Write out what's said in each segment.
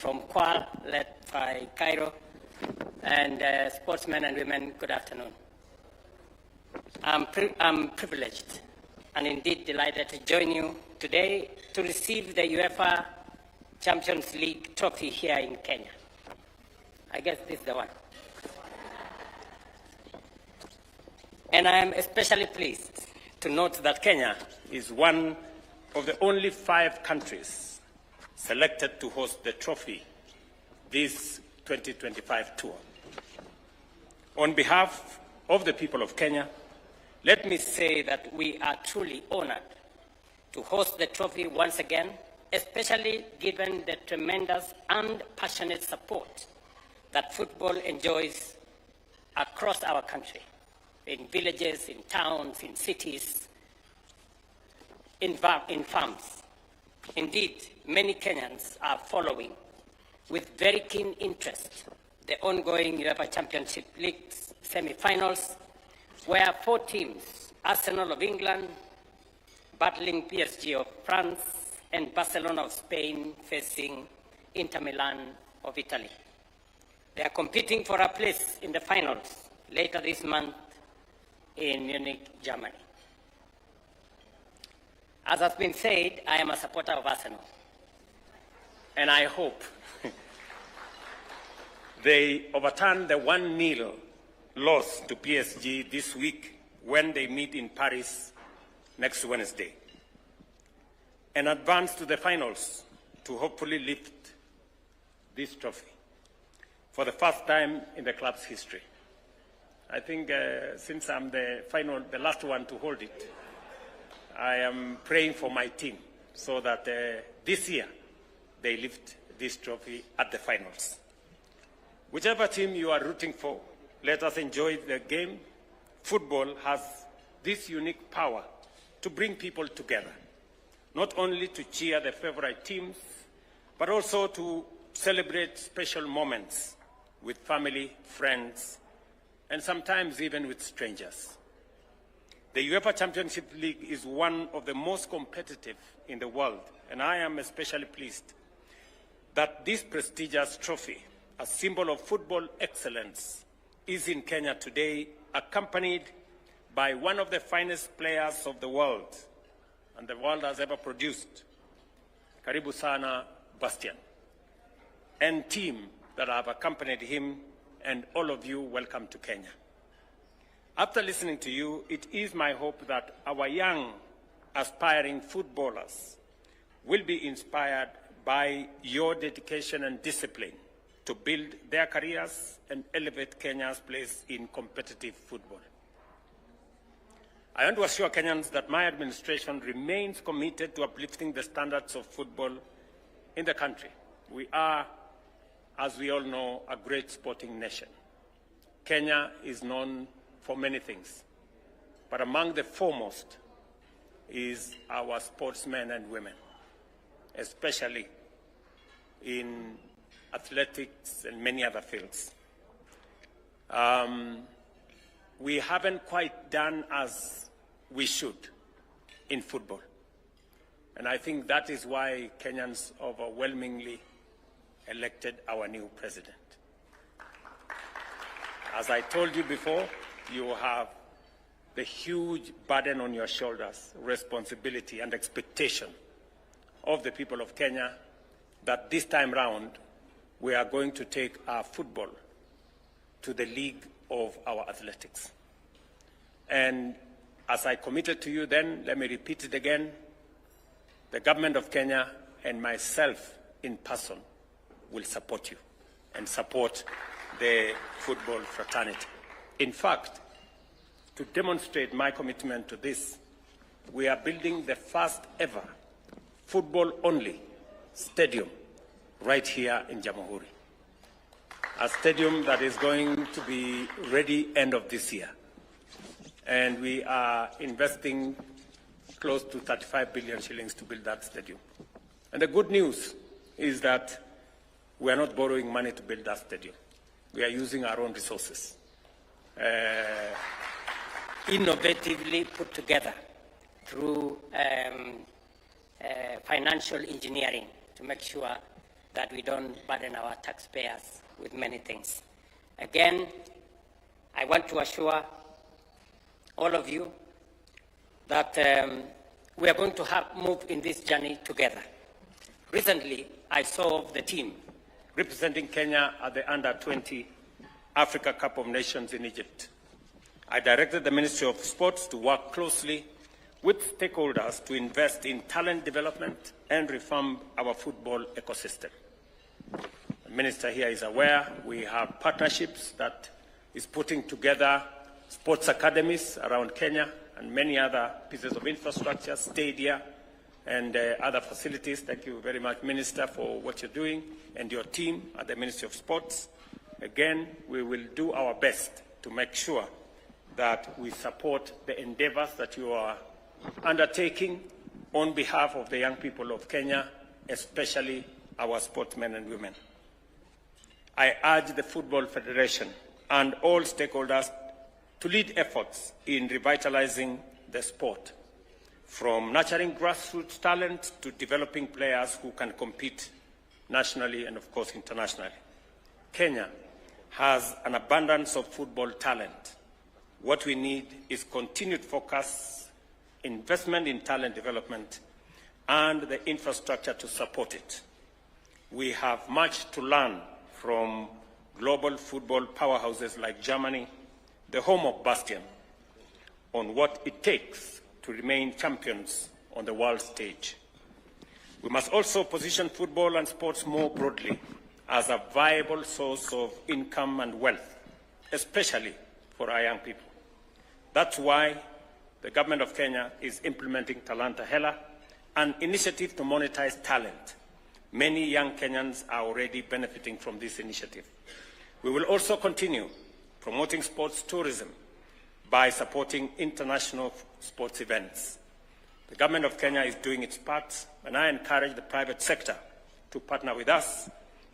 from Kuala, led by Cairo, and sportsmen and women, good afternoon. I'm privileged and indeed delighted to join you today to receive the UEFA Champions League trophy here in Kenya. I guess this is the one. And I am especially pleased to note that Kenya is one of the only 5 countries selected to host the trophy this 2025 tour. On behalf of the people of Kenya, let me say that we are truly honored to host the trophy once again, especially given the tremendous and passionate support that football enjoys across our country, in villages, in towns, in cities, in farms. Indeed, many Kenyans are following with very keen interest the ongoing UEFA Championship League semi-finals, where 4 teams, Arsenal of England, battling PSG of France, and Barcelona of Spain facing Inter Milan of Italy. They are competing for a place in the finals later this month in Munich, Germany. As has been said, I am a supporter of Arsenal, and I hope they overturn the 1-0 loss to PSG this week when they meet in Paris next Wednesday, and advance to the finals to hopefully lift this trophy for the first time in the club's history. I think since I'm the last one to hold it, I am praying for my team so that this year they lift this trophy at the finals. Whichever team you are rooting for, let us enjoy the game. Football has this unique power to bring people together, not only to cheer the favorite teams, but also to celebrate special moments with family, friends, and sometimes even with strangers. The UEFA Championship League is one of the most competitive in the world, and I am especially pleased that this prestigious trophy, a symbol of football excellence, is in Kenya today, accompanied by one of the finest players of the world, and the world has ever produced, Karibu Sana Bastian, and team that have accompanied him, and all of you, welcome to Kenya. After listening to you, it is my hope that our young, aspiring footballers will be inspired by your dedication and discipline to build their careers and elevate Kenya's place in competitive football. I want to assure Kenyans that my administration remains committed to uplifting the standards of football in the country. We are, as we all know, a great sporting nation. Kenya is known for many things, but among the foremost is our sportsmen and women, especially in athletics and many other fields. We haven't quite done as we should in football, and I think that is why Kenyans overwhelmingly elected our new president. As I told you before, you have the huge burden on your shoulders, responsibility and expectation of the people of Kenya that this time round we are going to take our football to the league of our athletics. And as I committed to you then, let me repeat it again, the government of Kenya and myself in person will support you and support the football fraternity. In fact, to demonstrate my commitment to this, we are building the first ever football-only stadium right here in Jamhuri. A stadium that is going to be ready end of this year. And we are investing close to 35 billion shillings to build that stadium. And the good news is that we are not borrowing money to build that stadium. We are using our own resources, innovatively put together through financial engineering to make sure that we don't burden our taxpayers with many things. Again, I want to assure all of you that we are going to move in this journey together. Recently, I saw the team representing Kenya at the Under-20 Africa Cup of Nations in Egypt. I directed the Ministry of Sports to work closely with stakeholders to invest in talent development and reform our football ecosystem. The Minister here is aware we have partnerships that is putting together sports academies around Kenya and many other pieces of infrastructure, stadia, and other facilities. Thank you very much, Minister, for what you're doing and your team at the Ministry of Sports. Again, we will do our best to make sure that we support the endeavors that you are undertaking on behalf of the young people of Kenya, especially our sportsmen and women. I urge the Football Federation and all stakeholders to lead efforts in revitalizing the sport, from nurturing grassroots talent to developing players who can compete nationally and, of course, internationally. Kenya has an abundance of football talent. What we need is continued focus, investment in talent development, and the infrastructure to support it. We have much to learn from global football powerhouses like Germany, the home of Bastion, on what it takes to remain champions on the world stage. We must also position football and sports more broadly as a viable source of income and wealth, especially for our young people. That's why the government of Kenya is implementing Talanta Hela, an initiative to monetize talent. Many young Kenyans are already benefiting from this initiative. We will also continue promoting sports tourism by supporting international sports events. The government of Kenya is doing its part, and I encourage the private sector to partner with us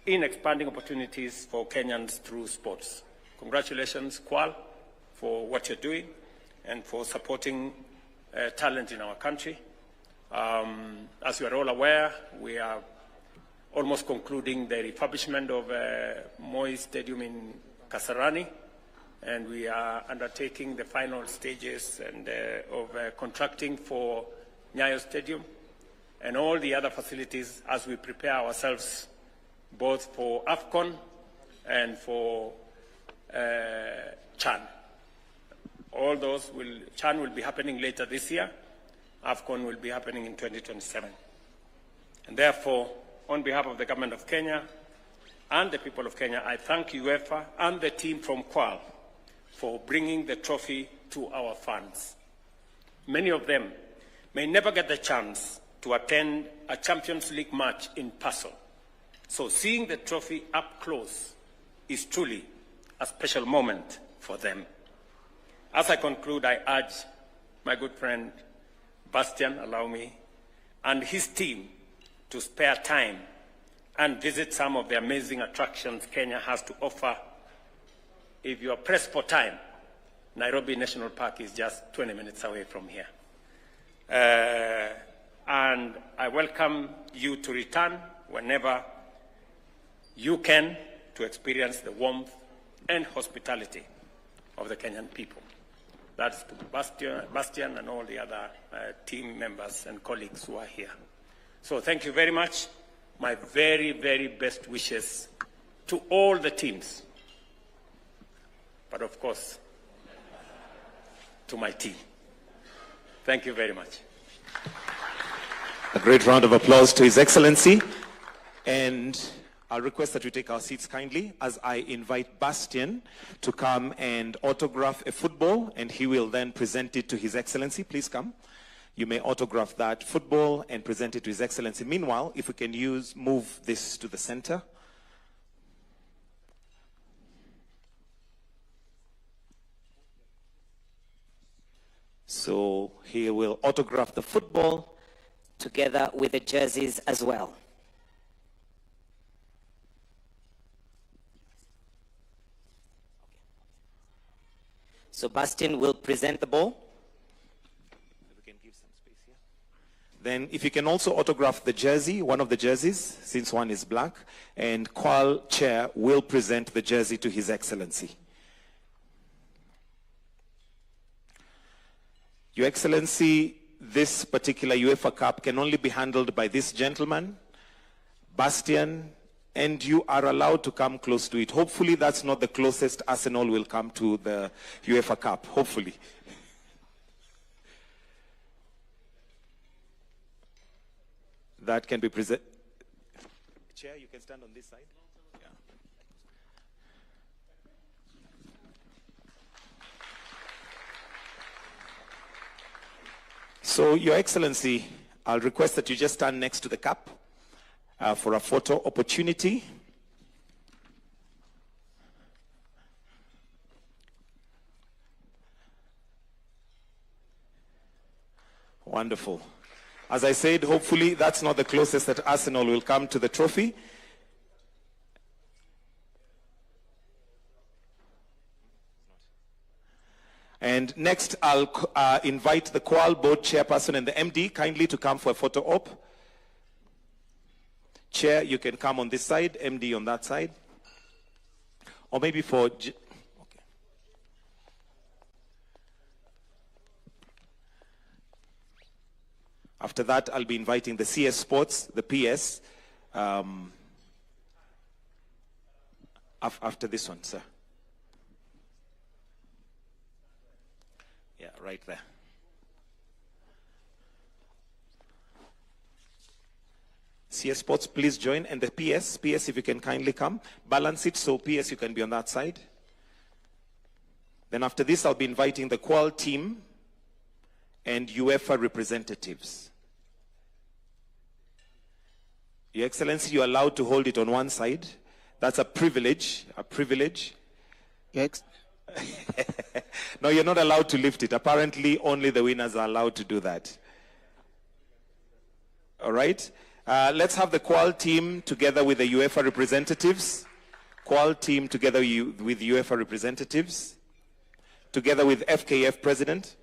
in expanding opportunities for Kenyans through sports. Congratulations, Kwal, for what you're doing and for supporting talent in our country. As you are all aware, we are almost concluding the refurbishment of Moi Stadium in Kasarani, and we are undertaking the final stages of contracting for Nyayo Stadium and all the other facilities as we prepare ourselves both for AFCON and for CHAN. All those CHAN will be happening later this year. AFCON will be happening in 2027. And therefore, on behalf of the government of Kenya and the people of Kenya, I thank UEFA and the team from Kwal for bringing the trophy to our fans. Many of them may never get the chance to attend a Champions League match in person. So seeing the trophy up close is truly a special moment for them. As I conclude, I urge my good friend Bastian, allow me, and his team to spare time and visit some of the amazing attractions Kenya has to offer. If you are pressed for time, Nairobi National Park is just 20 minutes away from here. And I welcome you to return whenever you can to experience the warmth and hospitality of the Kenyan people. That's to Bastian and all the other team members and colleagues who are here. So thank you very much. My very, very best wishes to all the teams, but of course, to my team. Thank you very much. A great round of applause to His Excellency. And I'll request that we take our seats kindly as I invite Bastian to come and autograph a football, and he will then present it to His Excellency. Please come. You may autograph that football and present it to His Excellency. Meanwhile, if we can move this to the center. So he will autograph the football together with the jerseys as well. So Bastian will present the ball. We can give some space here. Then if you can also autograph the jersey, one of the jerseys, since one is black, and Qual Chair will present the jersey to His Excellency. Your Excellency, this particular UEFA Cup can only be handled by this gentleman, Bastian, and you are allowed to come close to it. Hopefully that's not the closest Arsenal will come to the UEFA Cup, hopefully. That can be presented. Chair, you can stand on this side. Yeah. So, Your Excellency, I'll request that you just stand next to the cup for a photo opportunity. Wonderful. As I said, hopefully that's not the closest that Arsenal will come to the trophy. And next, I'll invite the Qual Board Chairperson and the MD kindly to come for a photo op. Chair, you can come on this side, MD on that side. Or maybe for... Okay. After that, I'll be inviting the CS Sports, the PS. After this one, sir. Yeah, right there. CS Sports, please join. And the PS, if you can kindly come. Balance it so PS, you can be on that side. Then after this, I'll be inviting the Qual team and UEFA representatives. Your Excellency, you're allowed to hold it on one side. That's a privilege, No, you're not allowed to lift it. Apparently, only the winners are allowed to do that. All right? Let's have the Qual team together with the UEFA representatives. Qual team together with UEFA representatives. Together with FKF president.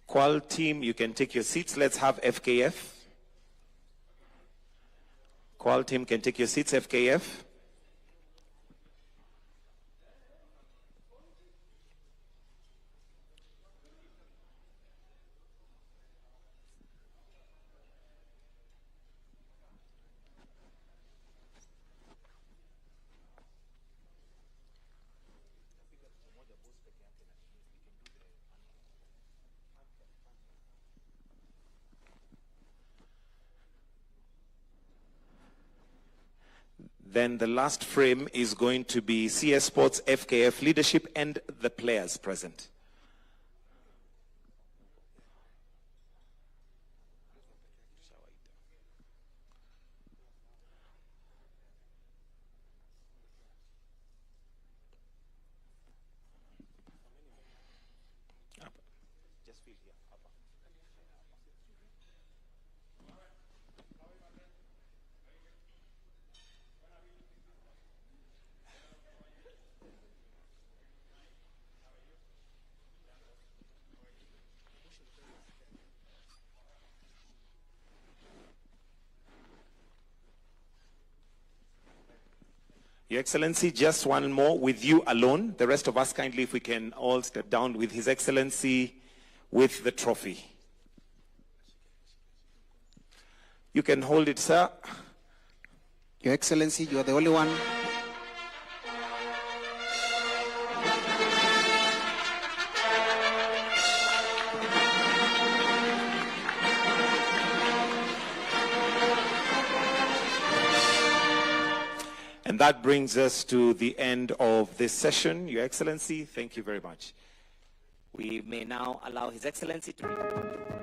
Qual team, you can take your seats. Let's have FKF. Qual team can take your seats, FKF. Then the last frame is going to be CS Sports, FKF leadership, and the players present. Your Excellency, just one more with you alone. The rest of us, kindly, if we can all step down with His Excellency with the trophy. You can hold it, sir. Your Excellency, you are the only one. And that brings us to the end of this session. Your Excellency, thank you very much. We may now allow His Excellency to...